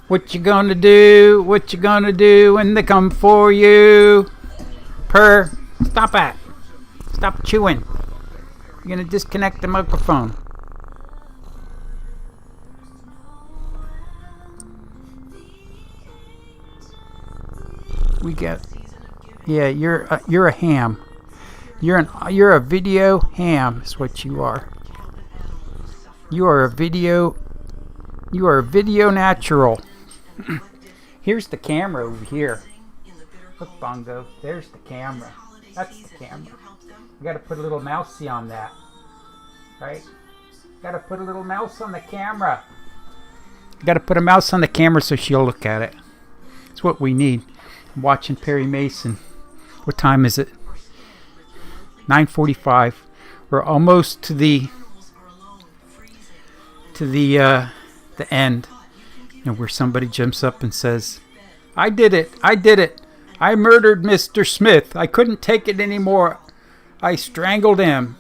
What you gonna do? What you gonna do when they come for you? Purr. Stop that. Stop chewing. You're gonna disconnect the microphone. We got. Yeah, you're a ham. You're a video ham. Is what you are. You are a video natural. Here's the camera over here. Look, Bongo. There's the camera. That's the camera. You gotta put a little mousey on that. Right? Gotta put a little mouse on the camera. Gotta put a mouse on the camera so she'll look at it. That's what we need. I'm watching Perry Mason. What time is it? 9:45. We're almost to the end. You know, where somebody jumps up and says, I did it. I murdered Mr. Smith. I couldn't take it anymore. I strangled him.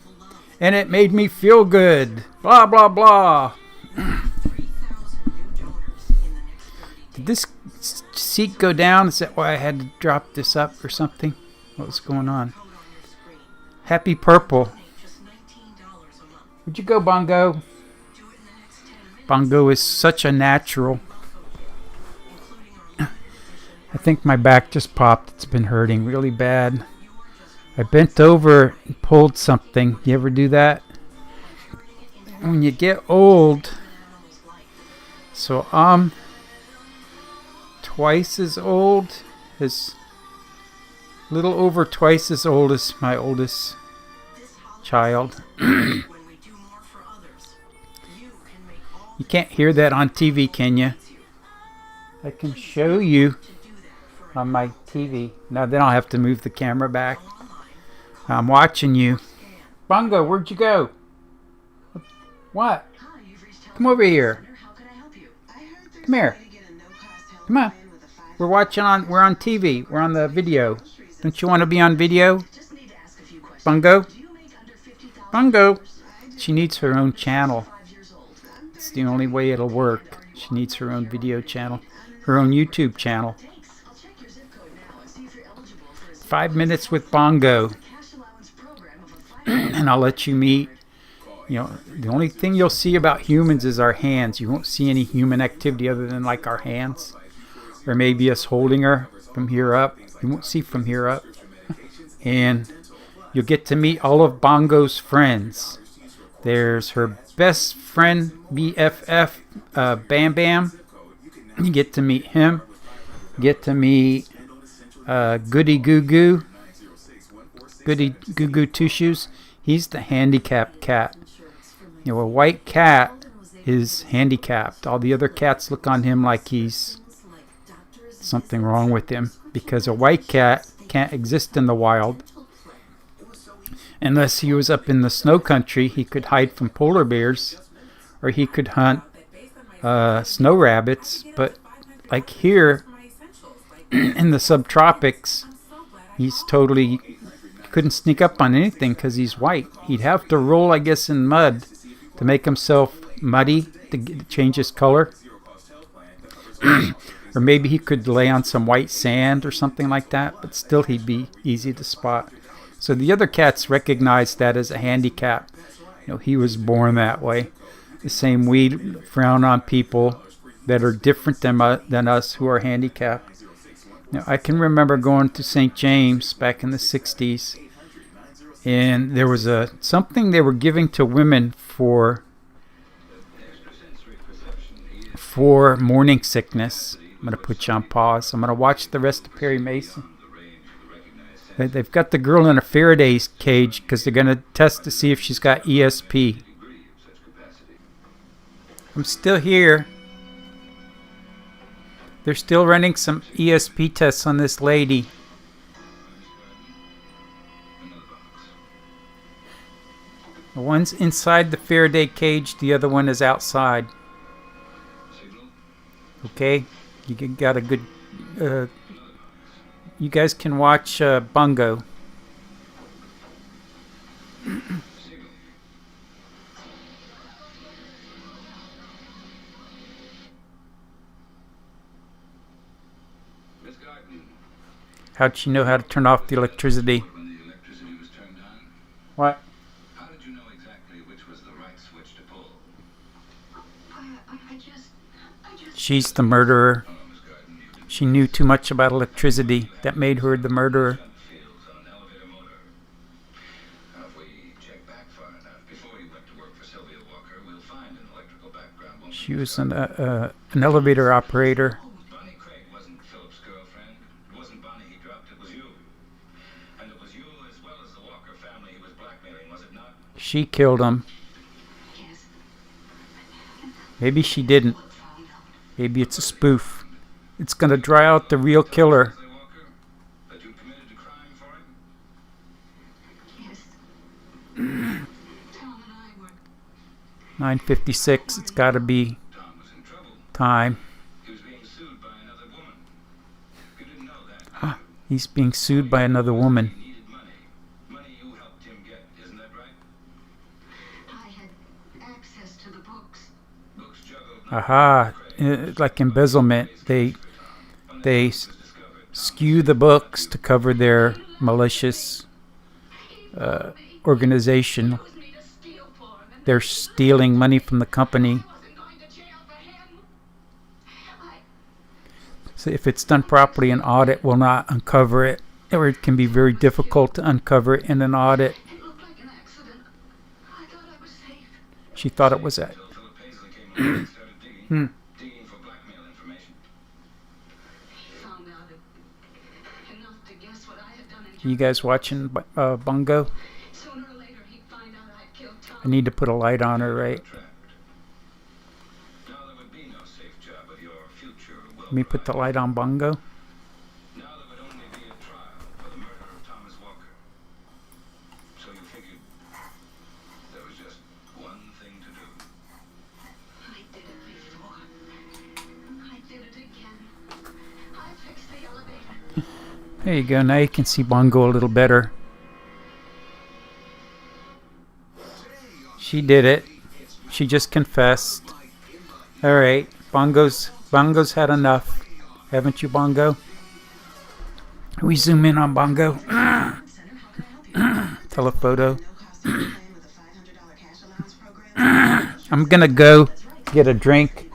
And it made me feel good. Blah, blah, blah. Did this seat go down? Is that why I had to drop this up or something? What was going on? Happy Purple. Where'd you go, Bongo? Bongo is such a natural. I think my back just popped. It's been hurting really bad. I bent over and pulled something. You ever do that? When you get old. So I'm twice as old as, little over twice as old as my oldest child. You can't hear that on TV, can you? I can show you on my TV. Now then I'll have to move the camera back. I'm watching you. Bongo, where'd you go? What? Come over here. Come here. Come on. We're on TV. We're on the video. Don't you want to be on video? Bongo? Bongo. She needs her own channel. It's the only way it'll work. She needs her own video channel. Her own YouTube channel. 5 minutes with Bongo. And I'll let you meet. You know, the only thing you'll see about humans is our hands. You won't see any human activity other than like our hands. Or maybe us holding her from here up. You won't see from here up. And you'll get to meet all of Bongo's friends. There's her best friend, BFF, Bam Bam. You get to meet him. You get to meet Goody Goo Goo. Goody Goo Goo Two Shoes. He's the handicapped cat. You know, a white cat is handicapped. All the other cats look on him like he's something wrong with him, because a white cat can't exist in the wild. Unless he was up in the snow country, he could hide from polar bears, or he could hunt snow rabbits. But like here in the subtropics, he's totally couldn't sneak up on anything because he's white. He'd have to roll, I guess, in mud to make himself muddy to change his color. Or maybe he could lay on some white sand or something like that, but still he'd be easy to spot. So the other cats recognized that as a handicap. You know, he was born that way. The same we frown on people that are different than us who are handicapped. Now, I can remember going to St. James back in the 60s, and there was something they were giving to women for morning sickness. I'm going to put you on pause. I'm going to watch the rest of Perry Mason. They've got the girl in a Faraday's cage because they're going to test to see if she's got ESP. I'm still here. They're still running some ESP tests on this lady. The one's inside the Faraday cage, the other one is outside. Okay, you got a good... you guys can watch Bongo. How'd she know how to turn off the electricity? When the electricity was turned on, What? how did you know exactly which was the right switch to pull? I just... She's the murderer. Oh, Miss Garden, you didn't She knew too much about electricity. That made her the murderer. jump fields on an elevator motor. Now, if we check back far enough, before you went to work for Sylvia Walker, we'll find an electrical background. Won't She we, was Miss an elevator operator. Bonnie Craig wasn't Philip's girlfriend. It wasn't Bonnie he dropped, it was you. And it was you as well as the Walker family he was blackmailing, was it not? She killed him. Yes. Maybe she didn't. Maybe it's a spoof. It's gonna dry out the real killer. Leslie Walker, that you committed a crime for him? Yes. Tom and I were... 9:56. It's gotta be Tom was in trouble. time. He was being sued by another woman. You didn't know that. He's being sued by another woman. He needed money. Money you helped him get, isn't that right? I had access to the books. Books juggled. Aha. Like embezzlement. They skew the books to cover their malicious organization. It was me to steal for him, and They're stealing money from the company. I wasn't going to jail for him. So if it's done properly, an audit will not uncover it, or it can be very difficult to uncover it in an audit. It looked like an accident. I thought I was safe. She thought it was that. Until Philip Paisley came along and started digging. Digging for blackmail information. He found out enough to guess what I had done in You guys watching Bongo? Sooner or later, he'd find out I'd killed Tom. I need to put a light on her, right? Trapped. Now there would be no safe job of your future will. Let me put the light on Bongo. Now there would only be a trial for the murder of Thomas Walker. So you figured there was just one thing to do. I did it before. I did it again. I fixed the elevator. There you go. Now you can see Bongo a little better. She did it. She just confessed. All right, Bongo's had enough, haven't you, Bongo? We zoom in on Bongo. Telephoto. I'm gonna go get a drink,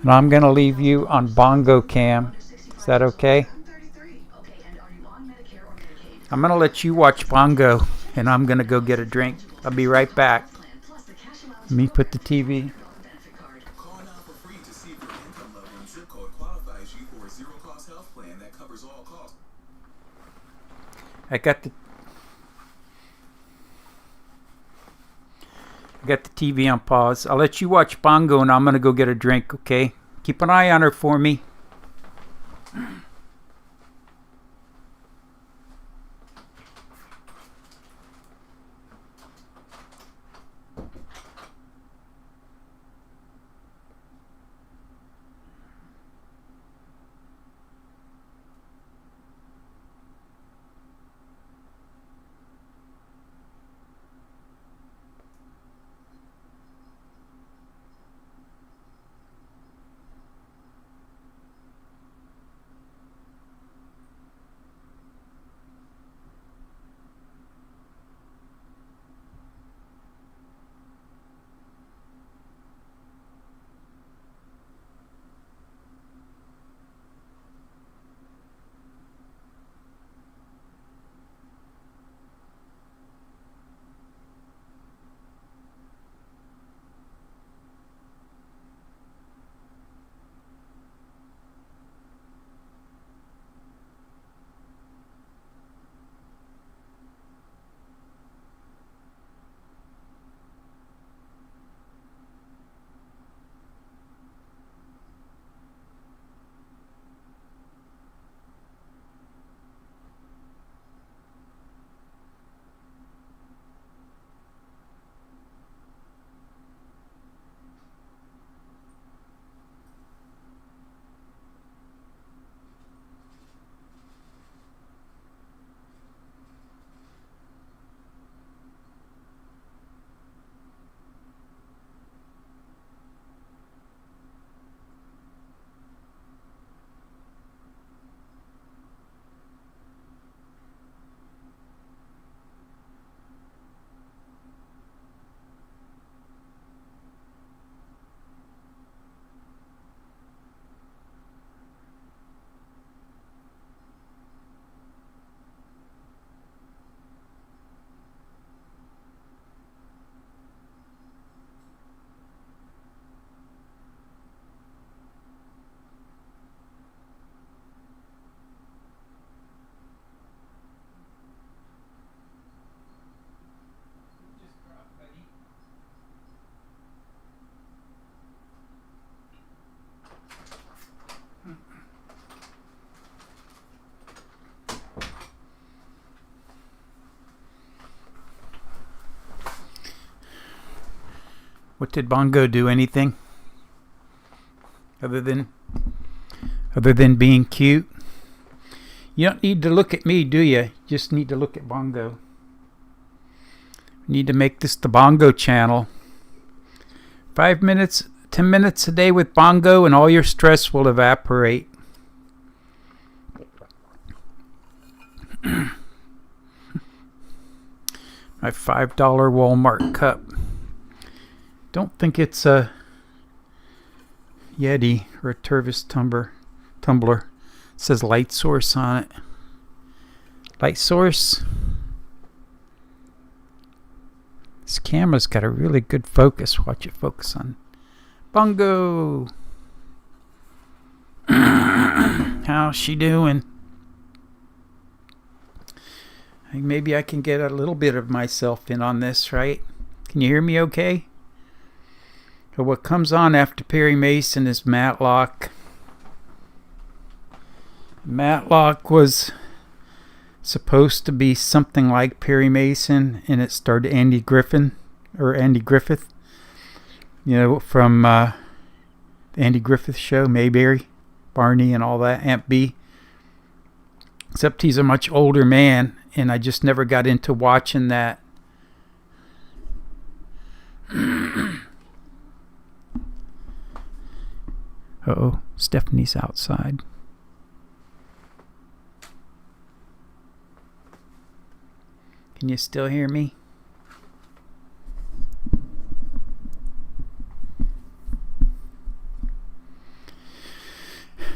and I'm gonna leave you on Bongo cam. Is that okay? I'm gonna let you watch Bongo, and I'm gonna go get a drink. I'll be right back. Let me put the TV. Call now for free to see if your income level and zip code qualifies you for a zero-cost health plan that covers all costs. I got the TV on pause. I'll let you watch Bongo, and I'm gonna go get a drink. Okay? Keep an eye on her for me. What did Bongo do? Anything? Other than being cute? You don't need to look at me, do you? You just need to look at Bongo. We need to make this the Bongo channel. 5 minutes, 10 minutes a day with Bongo and all your stress will evaporate. My $5 Walmart cup. Don't think it's a Yeti or a Tervis tumbler. It says light source on it. Light source. This camera's got a really good focus. Watch it focus on Bongo. How's she doing? Maybe I can get a little bit of myself in on this, right? Can you hear me okay? So what comes on after Perry Mason is Matlock. Matlock was supposed to be something like Perry Mason, and it starred Andy Griffith, you know, from the Andy Griffith Show, Mayberry, Barney, and all that, Aunt B. Except he's a much older man, and I just never got into watching that. Uh-oh, Stephanie's outside. Can you still hear me?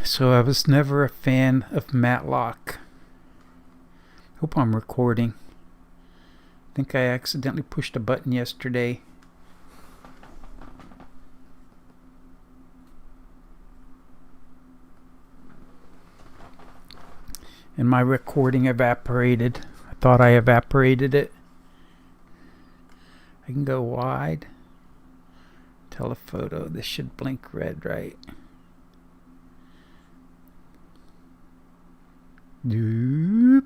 So I was never a fan of Matlock. Hope I'm recording. I think I accidentally pushed a button yesterday. And my recording evaporated. I thought I evaporated it. I can go wide. Telephoto. This should blink red, right? Doop.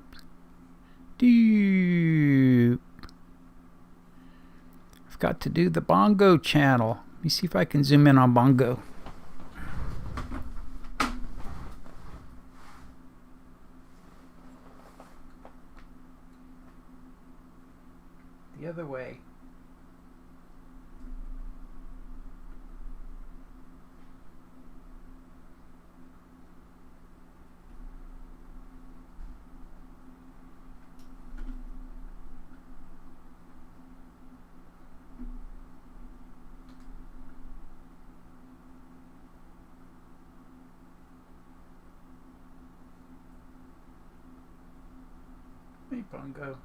Doop. I've got to do the Bongo channel. Let me see if I can zoom in on Bongo. The other way. Hey, Bongo.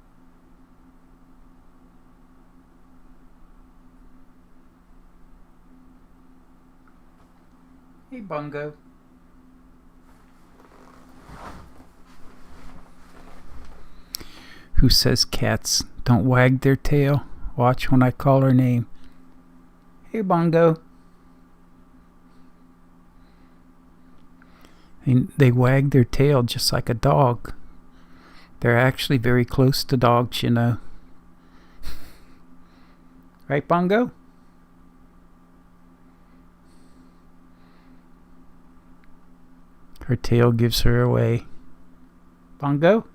Hey, Bongo. Who says cats don't wag their tail? Watch when I call her name. Hey, Bongo. And they wag their tail just like a dog. They're actually very close to dogs, you know. Right, Bongo? Her tail gives her away. Bongo?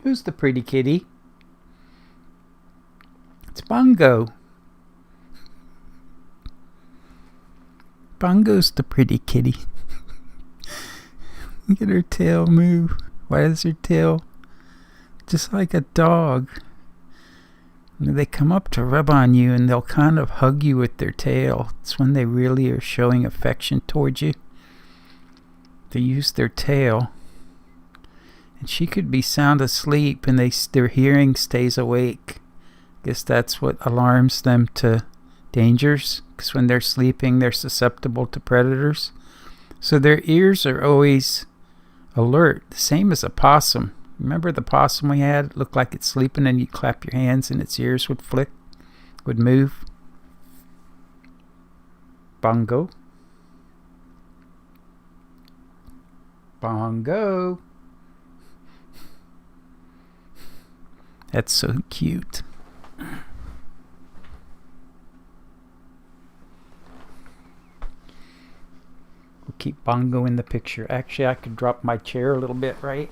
Who's the pretty kitty? It's Bongo. Bongo's the pretty kitty. Look at her tail move. Why does her tail just like a dog? They come up to rub on you and they'll kind of hug you with their tail. It's when they really are showing affection towards you. They use their tail. And she could be sound asleep and their hearing stays awake. Guess that's what alarms them to dangers. Because when they're sleeping, they're susceptible to predators. So their ears are always alert. The same as a possum. Remember the possum we had? It looked like it's sleeping and you clap your hands and its ears would flick, would move. Bongo. Bongo. That's so cute. We'll keep Bongo in the picture. Actually, I could drop my chair a little bit, right?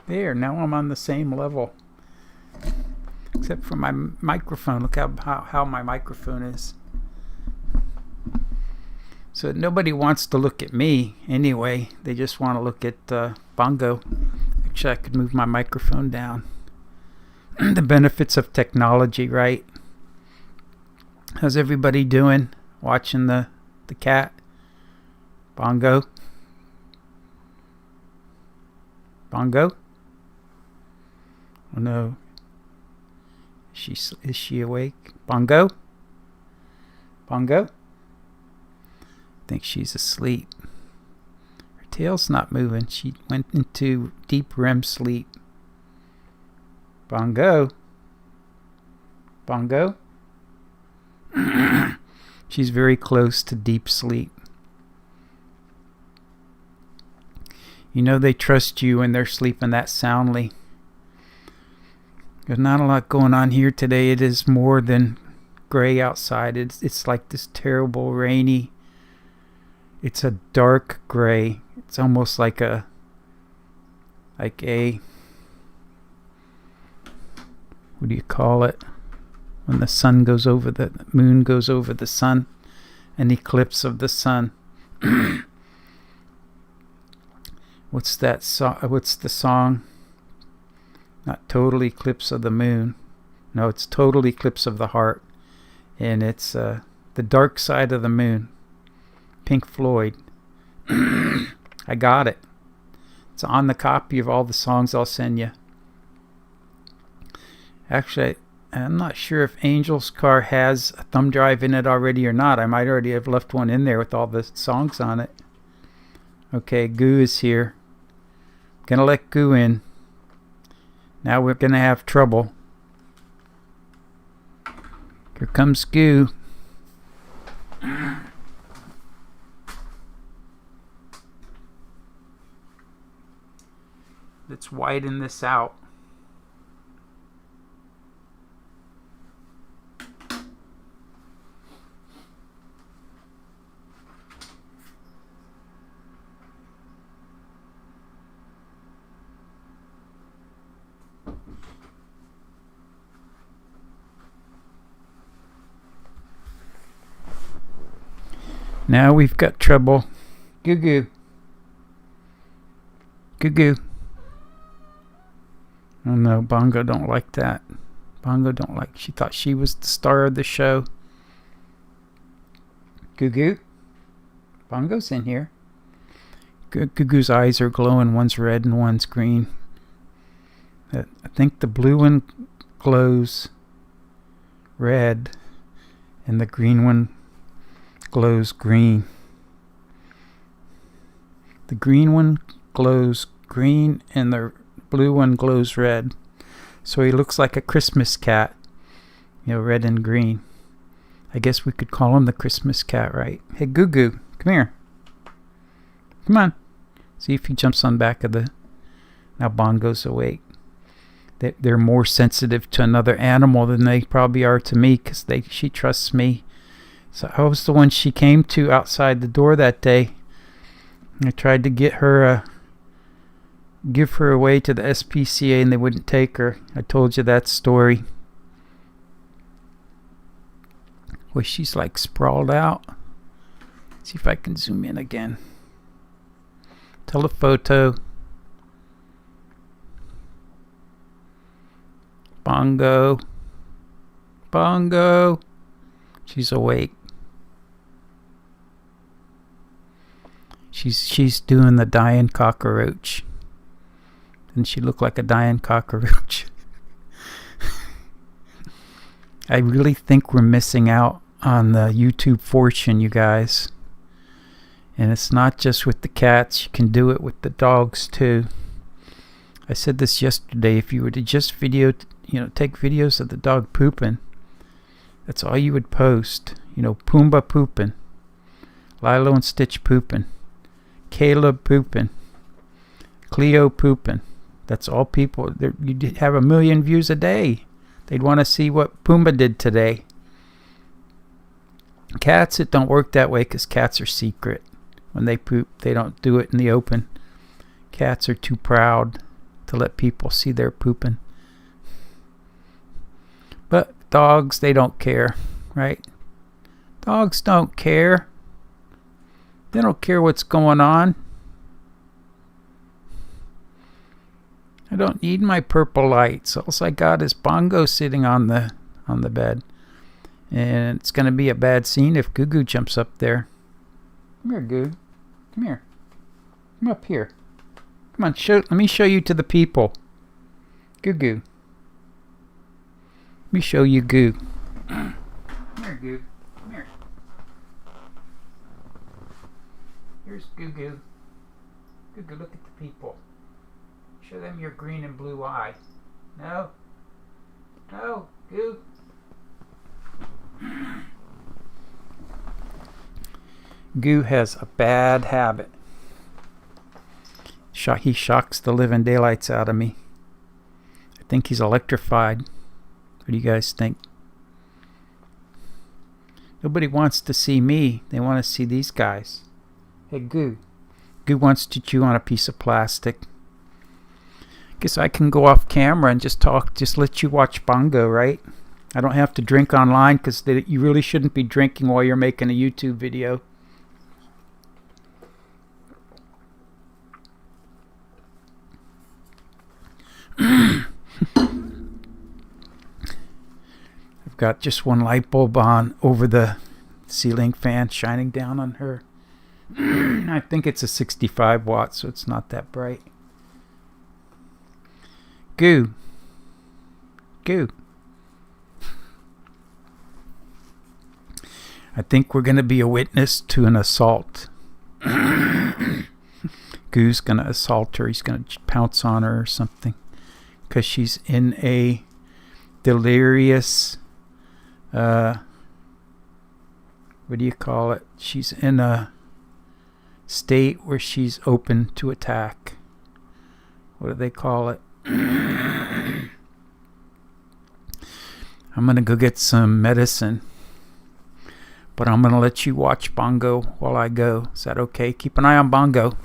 There, now I'm on the same level. Except for my microphone. Look how my microphone is. So nobody wants to look at me anyway. They just want to look at Bongo. Actually, I could move my microphone down. The benefits of technology, right? How's everybody doing? Watching the cat? Bongo? Bongo? Oh no. Is she awake? Bongo? Bongo? I think she's asleep. Her tail's not moving. She went into deep REM sleep. Bongo? Bongo? She's very close to deep sleep. You know they trust you when they're sleeping that soundly. There's not a lot going on here today. It is more than gray outside. It's like this terrible rainy. It's a dark gray. It's almost like a what do you call it? When the sun goes over the moon goes over the sun, an eclipse of the sun. What's that song? What's the song? Not total eclipse of the moon. No, it's total eclipse of the heart, and it's the dark side of the moon. Pink Floyd. I got it. It's on the copy of all the songs I'll send you. Actually, I'm not sure if Angel's car has a thumb drive in it already or not. I might already have left one in there with all the songs on it. Okay, Goo is here. Gonna let Goo in. Now we're gonna have trouble. Here comes Goo. Let's widen this out. Now we've got trouble. Goo goo. Goo goo. Oh no, Bongo don't like that. Bongo don't like. She thought she was the star of the show. Goo goo. Bongo's in here. Goo goo's eyes are glowing. One's red and one's green. I think the blue one glows red, and the green one glows green. The green one glows green and the blue one glows red. So he looks like a Christmas cat. You know, red and green. I guess we could call him the Christmas cat, right? Hey, Goo Goo, come here. Come on. See if he jumps on back of the... Now Bongo's awake. They're more sensitive to another animal than they probably are to me, because she trusts me. So I was the one she came to outside the door that day. I tried to get her, give her away to the SPCA, and they wouldn't take her. I told you that story. Well, she's like sprawled out. See if I can zoom in again. Telephoto. Bongo. Bongo. She's awake. She's doing the dying cockroach. And she looked like a dying cockroach. I really think we're missing out on the YouTube fortune, you guys. And it's not just with the cats. You can do it with the dogs too. I said this yesterday. If you were to just take videos of the dog pooping, that's all you would post. You know, Pumbaa pooping, Lilo and Stitch pooping, Caleb pooping, Cleo pooping. That's all people. You'd have 1 million views a day. They'd want to see what Pumbaa did today. Cats, it don't work that way because cats are secret. When they poop, they don't do it in the open. Cats are too proud to let people see they're pooping. But dogs, they don't care, right? Dogs don't care. They don't care what's going on. I don't need my purple lights. All I got is Bongo sitting on the bed. And it's going to be a bad scene if Goo Goo jumps up there. Come here, Goo. Come here. Come up here. Come on, let me show you to the people. Goo Goo. Let me show you Goo. Come here, Goo. Come here. Here's Goo Goo. Goo Goo, look at the people. Show them your green and blue eye. No. No, Goo. Goo has a bad habit. He shocks the living daylights out of me. I think he's electrified. What do you guys think? Nobody wants to see me. They want to see these guys. Hey, Goo. Goo wants to chew on a piece of plastic. Guess I can go off camera and just talk. Just let you watch Bongo, right? I don't have to drink online because you really shouldn't be drinking while you're making a YouTube video. I've got just one light bulb on over the ceiling fan shining down on her. I think it's a 65 watt, so it's not that bright. Goo. Goo. I think we're going to be a witness to an assault. Goo's going to assault her. He's going to pounce on her or something. Because she's in a delirious... what do you call it? She's in a state where she's open to attack. What do they call it? I'm going to go get some medicine. But I'm going to let you watch Bongo while I go. Is that okay? Keep an eye on Bongo.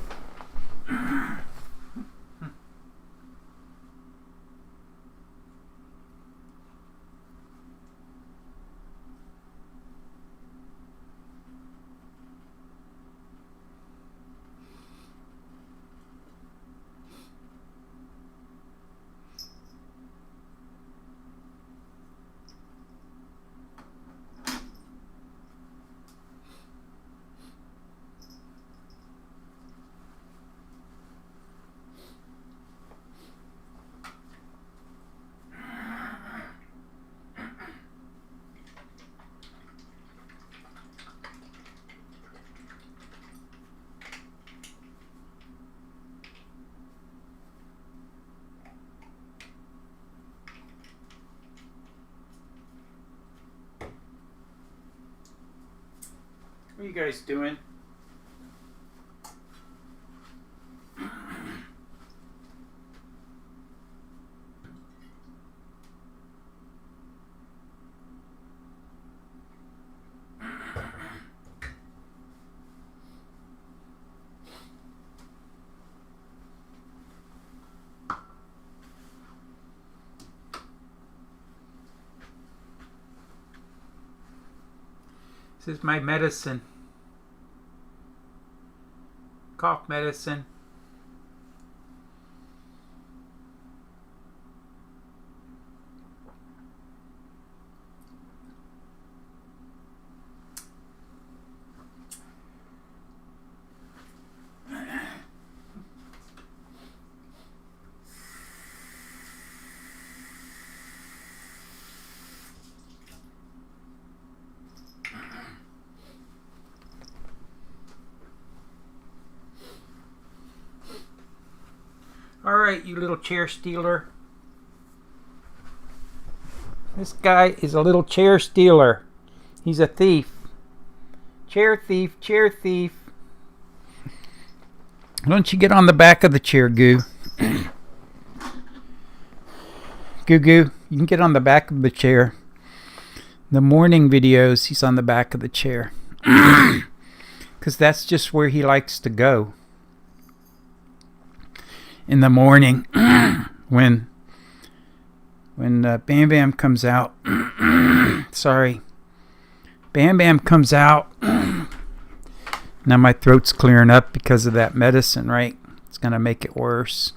What are you guys doing? This is my medicine. Cough medicine. Alright, you little chair stealer. This guy is a little chair stealer. He's a thief. Chair thief, chair thief. Why don't you get on the back of the chair, Goo? Goo Goo, you can get on the back of the chair. The morning videos, he's on the back of the chair. Because that's just where he likes to go. In the morning, when Bam Bam comes out. Sorry. Bam Bam comes out. Now my throat's clearing up because of that medicine, right? It's going to make it worse.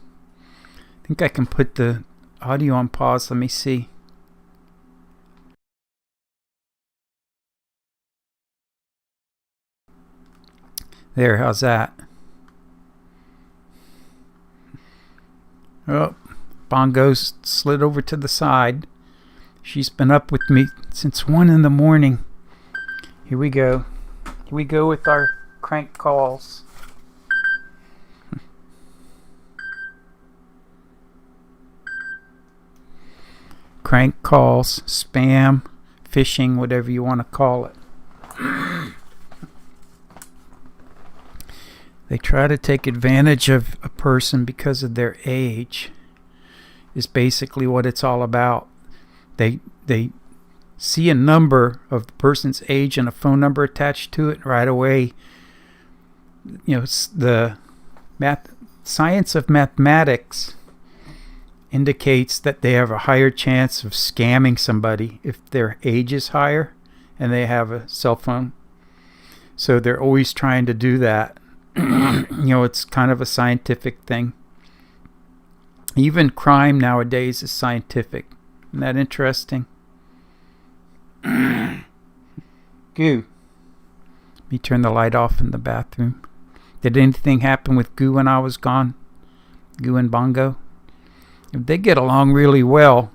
I think I can put the audio on pause. Let me see. There, how's that? Oh, Bongo's slid over to the side. She's been up with me since 1 in the morning. Here we go. Here we go with our crank calls. Crank calls, spam, phishing, whatever you want to call it. They try to take advantage of a person because of their age, is basically what it's all about. They see a number of the person's age and a phone number attached to it right away. You know, the science of mathematics indicates that they have a higher chance of scamming somebody if their age is higher and they have a cell phone. So they're always trying to do that. You know, it's kind of a scientific thing. Even crime nowadays is scientific. Isn't that interesting? Goo. Let me turn the light off in the bathroom. Did anything happen with Goo when I was gone? Goo and Bongo? They get along really well.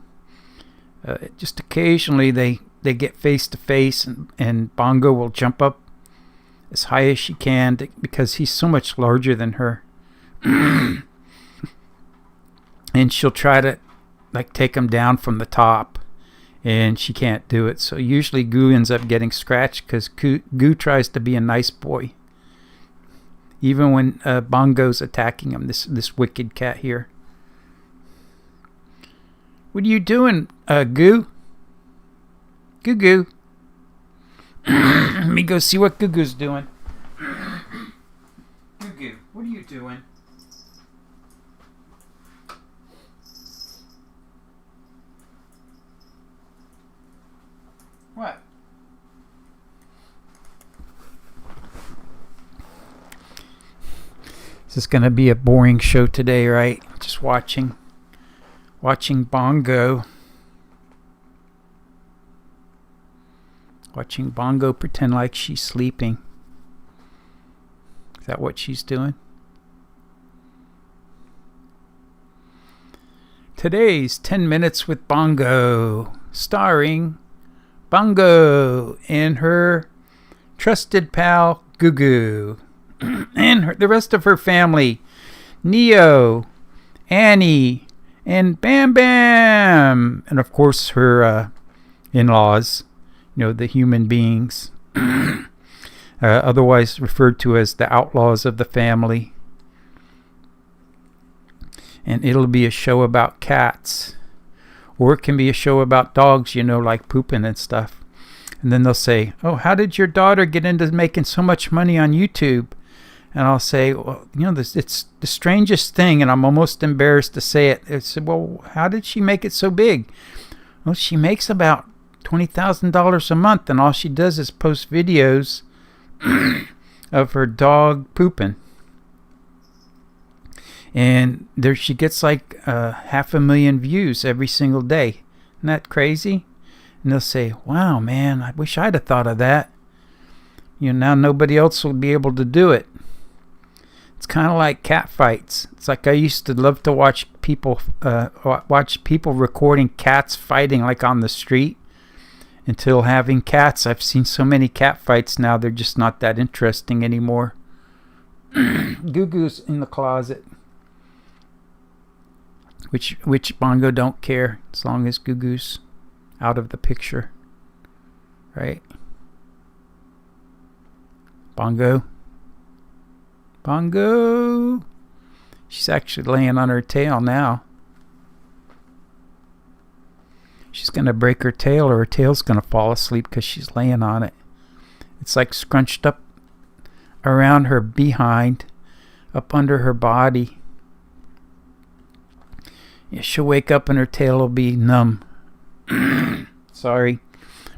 Just occasionally they get face to face, and Bongo will jump up as high as she can because he's so much larger than her. And she'll try to like take him down from the top, and she can't do it. So usually Goo ends up getting scratched because Goo tries to be a nice boy. Even when Bongo's attacking him, this wicked cat here. What are you doing, Goo? Goo Goo. Let me go see what Goo Goo's doing. Goo Goo, what are you doing? What? This is going to be a boring show today, right? Just watching Bongo. Watching Bongo pretend like she's sleeping. Is that what she's doing? Today's 10 Minutes with Bongo, starring Bongo and her trusted pal Goo Goo, and the rest of her family, Neo, Annie, and Bam Bam, and of course her in-laws, you know, the human beings, otherwise referred to as the outlaws of the family. And it'll be a show about cats, or it can be a show about dogs, you know, like pooping and stuff. And then they'll say, oh, how did your daughter get into making so much money on YouTube? And I'll say, well, you know, it's the strangest thing, and I'm almost embarrassed to say it. I said, well, how did she make it so big? Well, she makes about $20,000 a month, and all she does is post videos of her dog pooping. And there she gets like 500,000 views every single day. Isn't that crazy? And they'll say, wow, man, I wish I'd have thought of that. You know, now nobody else will be able to do it. It's kind of like cat fights. It's like I used to love to watch people recording cats fighting like on the street. Until having cats, I've seen so many cat fights now, they're just not that interesting anymore. Goo Goo's in the closet. Which Bongo don't care as long as Goo Goo's out of the picture. Right? Bongo. Bongo. She's actually laying on her tail now. She's going to break her tail, or her tail's going to fall asleep because she's laying on it. It's like scrunched up around her behind, up under her body. Yeah, she'll wake up and her tail will be numb. Sorry,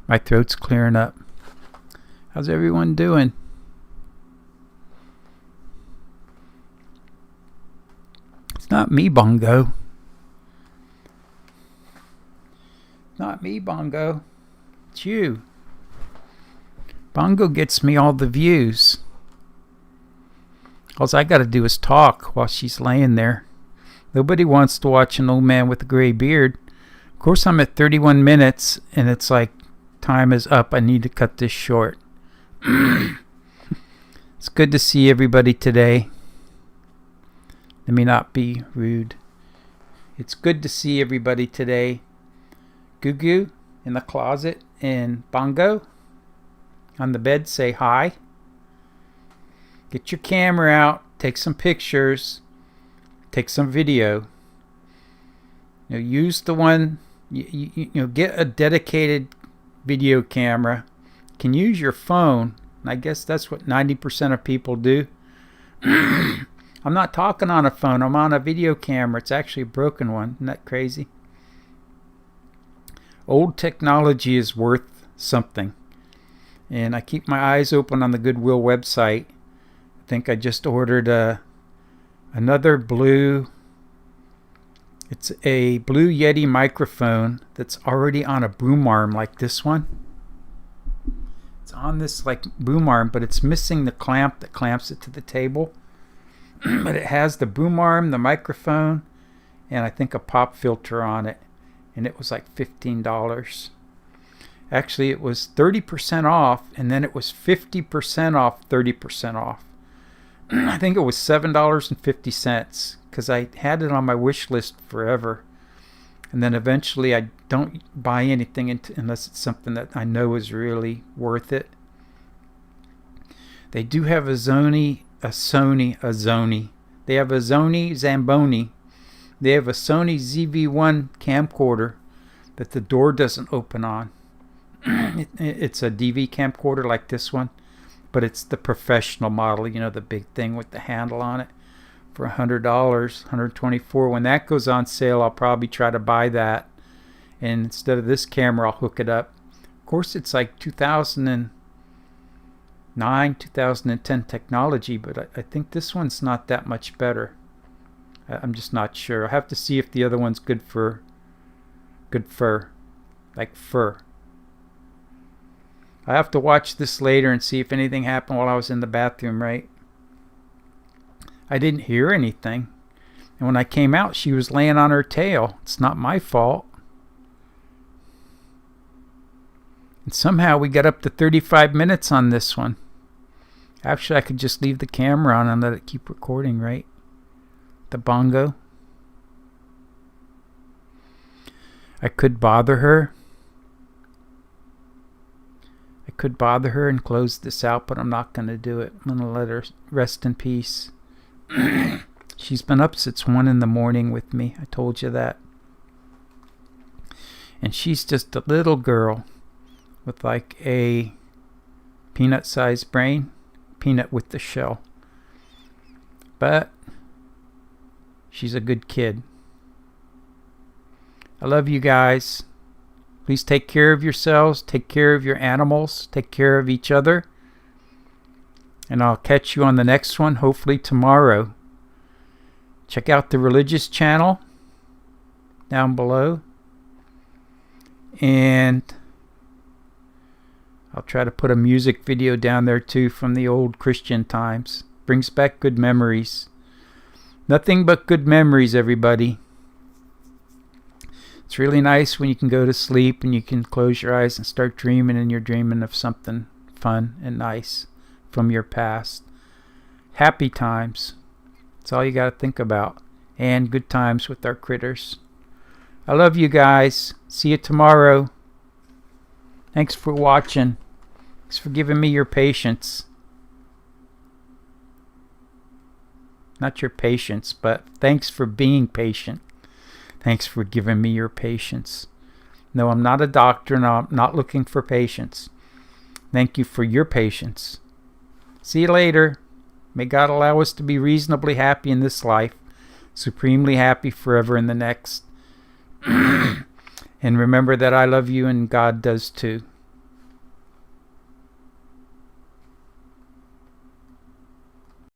my throat's clearing up. How's everyone doing? It's not me, Bongo. Not me, Bongo. It's you. Bongo gets me all the views. All I gotta do is talk while she's laying there. Nobody wants to watch an old man with a gray beard. Of course, I'm at 31 minutes, and it's like, time is up. I need to cut this short. It's good to see everybody today. Let me not be rude. It's good to see everybody today. Gugu in the closet, and Bongo on the bed, say hi. Get your camera out, take some pictures, take some video. Use the one, get a dedicated video camera. You can use your phone, and I guess that's what 90% of people do. I'm not talking on a phone, I'm on a video camera. It's actually a broken one. Isn't that crazy? Old technology is worth something. And I keep my eyes open on the Goodwill website. I think I just ordered another blue. It's a Blue Yeti microphone that's already on a boom arm like this one. It's on this like boom arm, but it's missing the clamp that clamps it to the table. But it has the boom arm, the microphone, and I think a pop filter on it. And it was like $15. Actually, it was 30% off, and then it was 50% off, 30% off. I think it was $7.50 because I had it on my wish list forever. And then eventually I don't buy anything unless it's something that I know is really worth it. They do have a Sony. They have a Sony Zamboni. They have a Sony ZV-1 camcorder that the door doesn't open on. It's a DV camcorder like this one, but it's the professional model, the big thing with the handle on it, for $100, $124. When that goes on sale, I'll probably try to buy that, and instead of this camera, I'll hook it up. Of course, it's like 2009, 2010 technology, but I think this one's not that much better. I'm just not sure. I have to see if the other one's good fur, like fur. I have to watch this later and see if anything happened while I was in the bathroom, right? I didn't hear anything. And when I came out, she was laying on her tail. It's not my fault. And somehow we got up to 35 minutes on this one. Actually, I could just leave the camera on and let it keep recording, right? The Bongo. I could bother her. And close this out, but I'm not going to do it. I'm going to let her rest in peace. She's been up since 1 in the morning with me. I told you that. And she's just a little girl with like a peanut-sized brain. Peanut with the shell. But she's a good kid. I love you guys. Please take care of yourselves, take care of your animals, take care of each other. And I'll catch you on the next one, hopefully tomorrow. Check out the religious channel down below. And I'll try to put a music video down there too from the old Christian times. Brings back good memories. Nothing but good memories, everybody. It's really nice when you can go to sleep and you can close your eyes and start dreaming, and you're dreaming of something fun and nice from your past. Happy times. That's all you got to think about. And good times with our critters. I love you guys. See you tomorrow. Thanks for watching. Thanks for giving me your patience. Not your patience, but thanks for being patient. Thanks for giving me your patience. No, I'm not a doctor, and I'm not looking for patients. Thank you for your patience. See you later. May God allow us to be reasonably happy in this life, supremely happy forever in the next. And remember that I love you and God does too.